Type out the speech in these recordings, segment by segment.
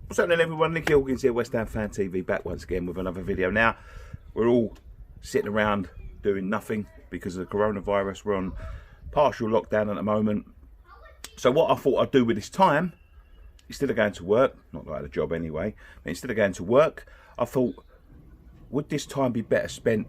What's happening, everyone? Nicky here, West Ham Fan TV, back once again with another video. Now, we're all sitting around doing nothing because of the coronavirus. We're on partial lockdown at the moment. So what I thought I'd do with this time, instead of going to work, not that I had a job anyway, but instead of going to work, I thought, would this time be better spent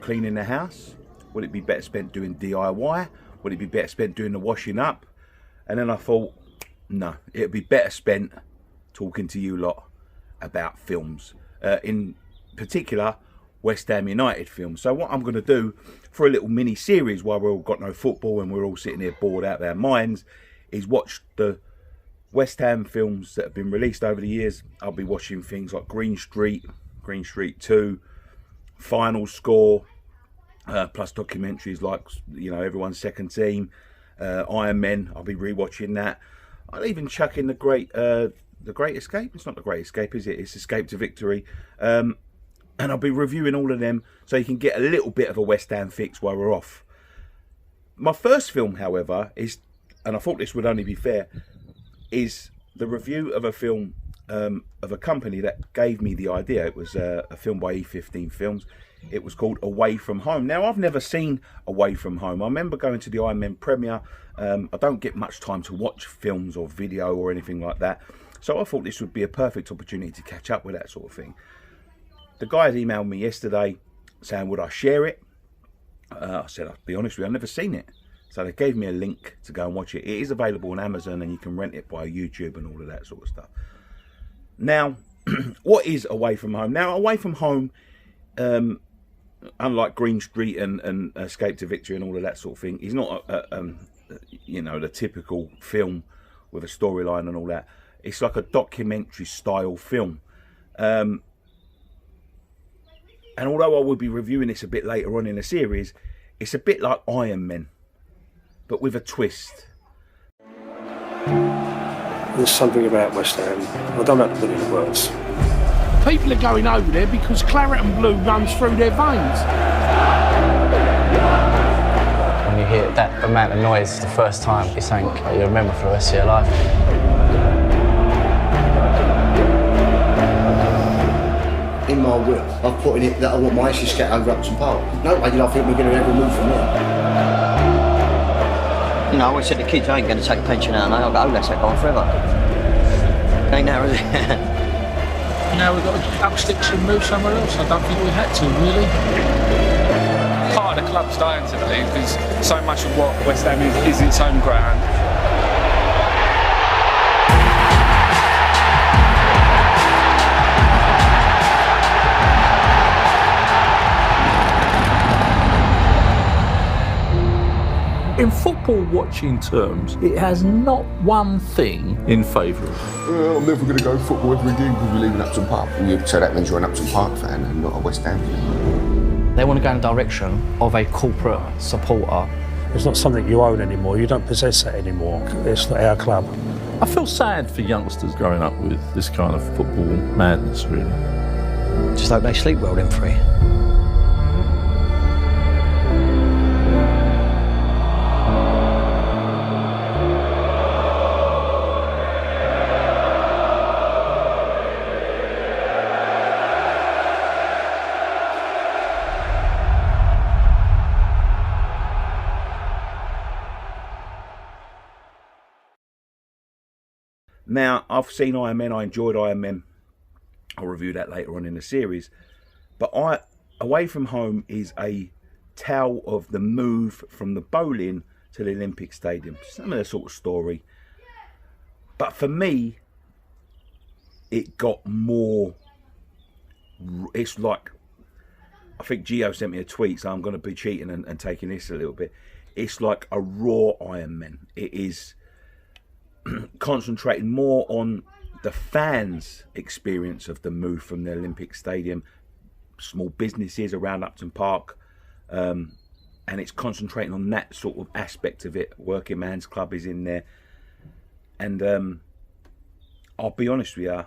cleaning the house? Would it be better spent doing DIY? Would it be better spent doing the washing up? And then I thought, no, it'd be better spent talking to you lot about films, in particular West Ham United films. So what I'm going to do for a little mini series while we've all got no football and we're all sitting here bored out of our minds is watch the West Ham films that have been released over the years. I'll be watching things like Green Street 2, Final Score, plus documentaries like, you know, Everyone's Second Team, Iron Men. I'll be rewatching that. I'll even chuck in the Great Escape. It's not The Great Escape, is it? It's Escape to Victory. And I'll be reviewing all of them so you can get a little bit of a West Ham fix while we're off. My first film, however, is, and I thought this would only be fair, is the review of a film of a company that gave me the idea. It was a film by E15 Films. It was called Away From Home. Now, I've never seen Away From Home. I remember going to the Iron Man premiere. I don't get much time to watch films or video or anything like that. So I thought this would be a perfect opportunity to catch up with that sort of thing. The guy had emailed me yesterday saying, would I share it? I said, I'll be honest with you, I've never seen it. So they gave me a link to go and watch it. It is available on Amazon and you can rent it by YouTube and all of that sort of stuff. Now, what is Away From Home? Now, Away From Home, unlike Green Street and Escape to Victory and all of that sort of thing, is not, you know, the typical film with a storyline and all that. It's like a documentary style film. And although I will be reviewing this a bit later on in the series, it's a bit like Iron Men, but with a twist. There's something about West Ham. I don't know how to put it in words. People are going over there because claret and blue runs through their veins. When you hear that amount of noise the first time, it's something you remember for the rest of your life. In my will, I've put in it that I want my ashes get over Upton Park. No way did I think we're going to ever move from there. You know, I always said to kids, I ain't going to take a pension out now. I've got, oh, that's that gone forever. Ain't now, is it? Now we've got to up sticks and move somewhere else. I don't think we had to, really. Part of the club's dying today because so much of what West Ham is its own ground. In football watching terms, it has not one thing in favour of it. I'm never going to go football every game because we live in Upton Park. So that means you're an Upton Park fan and not a West Ham fan. They want to go in the direction of a corporate supporter. It's not something you own anymore. You don't possess that anymore. It's not our club. I feel sad for youngsters growing up with this kind of football madness, really. Just hope they sleep well, them three. Now, I've seen Iron Men. I enjoyed Iron Men. I'll review that later on in the series. But Away From Home is a tale of the move from the bowling to the Olympic Stadium. Similar sort of story. But for me, it got more... It's like... I think Gio sent me a tweet, so I'm going to be cheating and taking this a little bit. It's like a raw Iron Man. It is... concentrating more on the fans' experience of the move from the Olympic Stadium, small businesses around Upton Park, and it's concentrating on that sort of aspect of it. Working Man's Club is in there, and I'll be honest with you,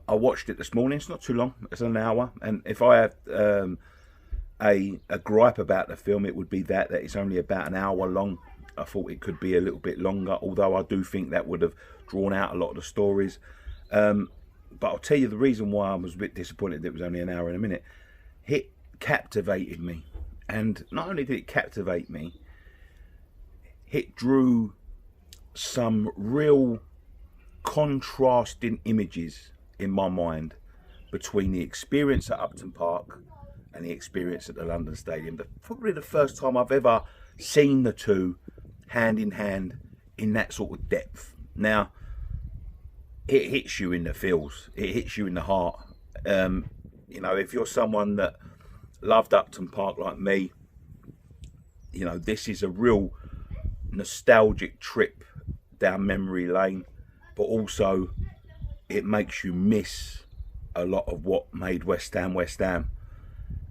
I watched it this morning. It's not too long, it's an hour, and if I had a gripe about the film, it would be that it's only about an hour long. I thought it could be a little bit longer, although I do think that would have drawn out a lot of the stories. But I'll tell you the reason why I was a bit disappointed that it was only an hour and a minute. It captivated me. And not only did it captivate me, it drew some real contrasting images in my mind between the experience at Upton Park and the experience at the London Stadium. Probably the first time I've ever seen the two hand in hand in that sort of depth. Now, it hits you in the feels, it hits you in the heart. You know, if you're someone that loved Upton Park like me, you know, this is a real nostalgic trip down memory lane, but also it makes you miss a lot of what made West Ham.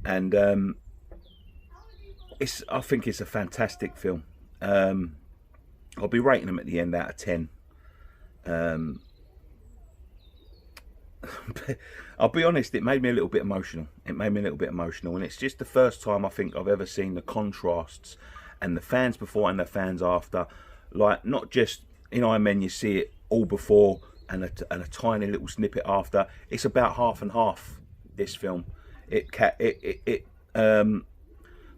And I think it's a fantastic film. I'll be rating them at the end out of 10. I'll be honest, it made me a little bit emotional. And it's just the first time I think I've ever seen the contrasts and the fans before and the fans after. Like, not just in Iron Man you see it all before and a tiny little snippet after. It's about half and half, this film. It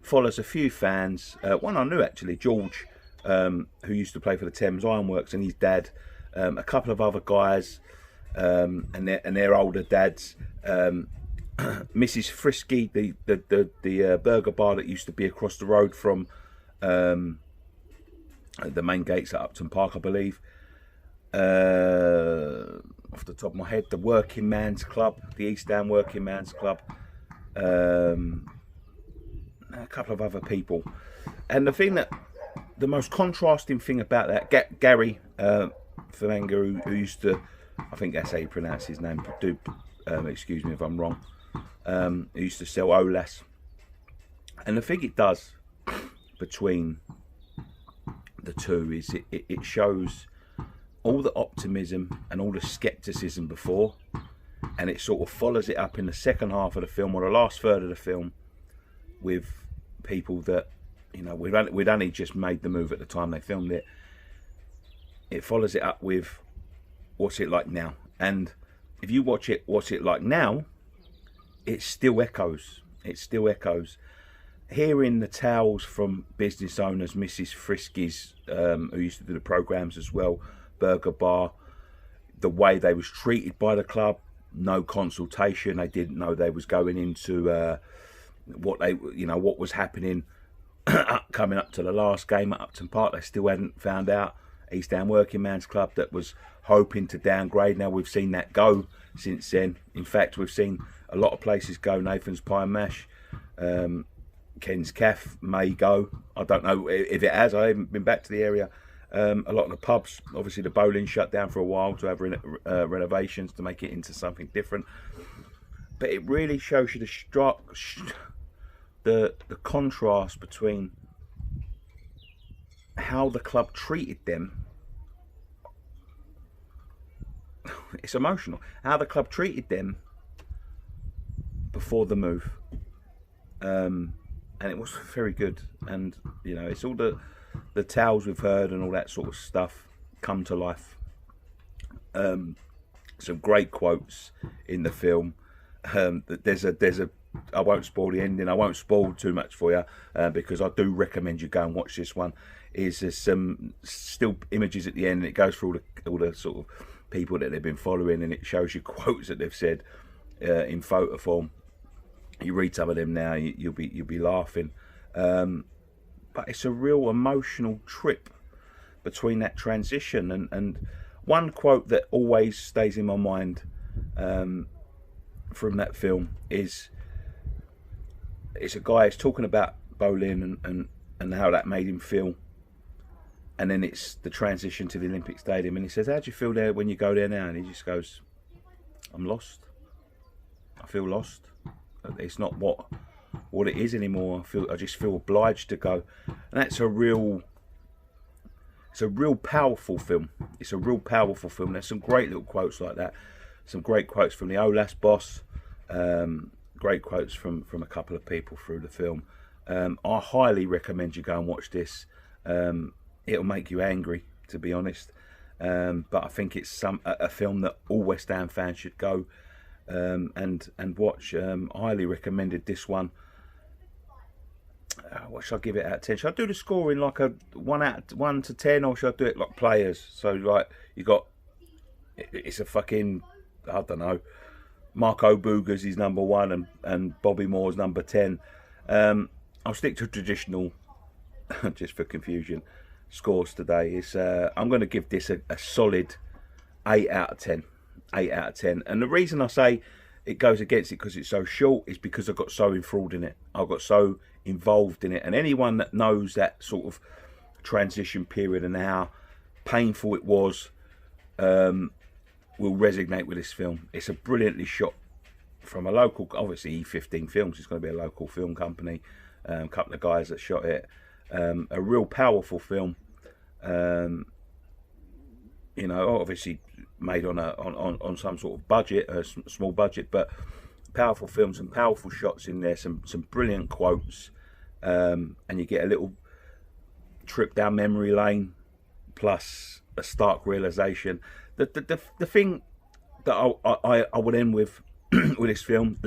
follows a few fans. One I knew actually, George, who used to play for the Thames Ironworks, and his dad, a couple of other guys, and their older dads. Mrs. Frisky, the burger bar that used to be across the road from the main gates at Upton Park, I believe. Off the top of my head, the Working Man's Club, the East Ham Working Man's Club, a couple of other people. And the most contrasting thing about that, Gary Famanga, who used to, I think that's how you pronounce his name, excuse me if I'm wrong, who used to sell Olas. And the thing it does between the two is it shows all the optimism and all the skepticism before, and it sort of follows it up in the second half of the film, or the last third of the film, with people that, you know, we'd only just made the move at the time they filmed it. It follows it up with what's it like now, and if you watch it, what's it like now, it still echoes. Hearing the tales from business owners, Mrs. Frisky's, who used to do the programmes as well, Burger Bar, the way they was treated by the club, no consultation. They didn't know they was going into what was happening coming up to the last game at Upton Park. They still hadn't found out. East Ham Working Man's Club that was hoping to downgrade. Now we've seen that go since then. In fact, we've seen a lot of places go. Nathan's Pie and Mash, Ken's Caff may go. I don't know if it has. I haven't been back to the area. A lot of the pubs, obviously the bowling shut down for a while to have renovations to make it into something different. But it really shows you the contrast between how the club treated them. It's emotional. How the club treated them before the move. And it was very good. And, you know, it's all the tales we've heard and all that sort of stuff come to life. Some great quotes in the film. There's a I won't spoil the ending. I won't spoil too much for you because I do recommend you go and watch this one. There's some still images at the end, and it goes through all the sort of people that they've been following, and it shows you quotes that they've said in photo form. You read some of them now, you'll be laughing. But it's a real emotional trip between that transition, and one quote that always stays in my mind from that film is, it's a guy who's talking about bowling and how that made him feel, and then it's the transition to the Olympic Stadium, and he says, how do you feel there when you go there now? And he just goes, I'm lost. I feel lost. It's not what it is anymore. I just feel obliged to go. And that's a real powerful film. It's a real powerful film. There's some great little quotes like that. Some great quotes from the Olas boss. Great quotes from a couple of people through the film. I highly recommend you go and watch this. it'll make you angry, to be honest. But I think it's a film that all West Ham fans should go and watch. Highly recommended this one. What should I give it out of 10? Should I do the scoring like a 1 to 10, or should I do it like players? So like you got, it's a fucking, I don't know, Marco Boogers is number 1 and Bobby Moore's number 10. I'll stick to traditional, just for confusion, scores today. It's I'm going to give this a solid 8 out of 10. 8 out of 10. And the reason I say it goes against it because it's so short is because I got so enthralled in it. I got so involved in it. And anyone that knows that sort of transition period and how painful it was will resonate with this film. It's a brilliantly shot from a local, obviously E15 Films. It's going to be a local film company. A couple of guys that shot it. A real powerful film. You know, obviously made on some sort of budget, a small budget, but powerful films and powerful shots in there. Some brilliant quotes, and you get a little trip down memory lane, plus a stark realization. The thing that I would end with with this film,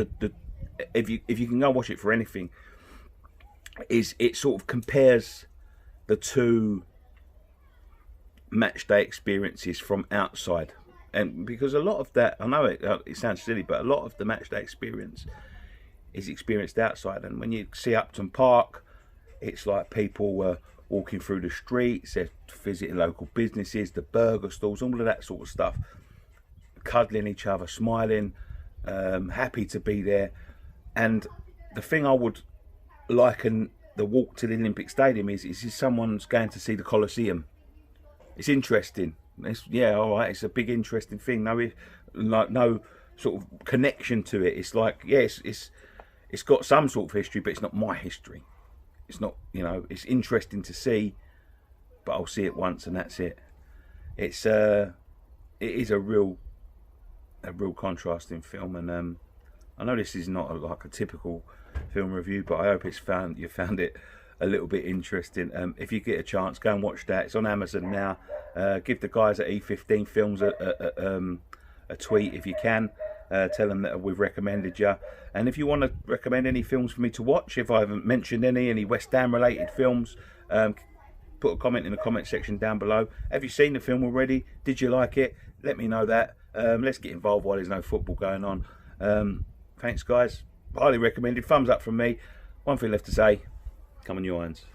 if you can go watch it for anything, is it sort of compares the two match day experiences from outside. And because a lot of that, I know it sounds silly, but a lot of the match day experience is experienced outside. And when you see Upton Park, it's like people walking through the streets, they're visiting local businesses, the burger stalls, all of that sort of stuff, cuddling each other, smiling, happy to be there. And the thing I would liken the walk to the Olympic Stadium is someone's going to see the Colosseum. It's interesting. Yeah, all right. It's a big, interesting thing. No sort of connection to it. It's like, yes, it's got some sort of history, but it's not my history. It's not, you know. It's interesting to see, but I'll see it once and that's it. It is a real contrasting film, and I know this is not like a typical film review, but I hope you found it a little bit interesting. If you get a chance, go and watch that. It's on Amazon now. Give the guys at E15 Films a tweet if you can. Tell them that we've recommended you. And if you want to recommend any films for me to watch, if I haven't mentioned any West Ham related films, put a comment in the comment section down below. Have you seen the film already? Did you like it? Let me know that. Let's get involved while there's no football going on. Thanks guys. Highly recommended. Thumbs up from me. One thing left to say. Come on, your hands.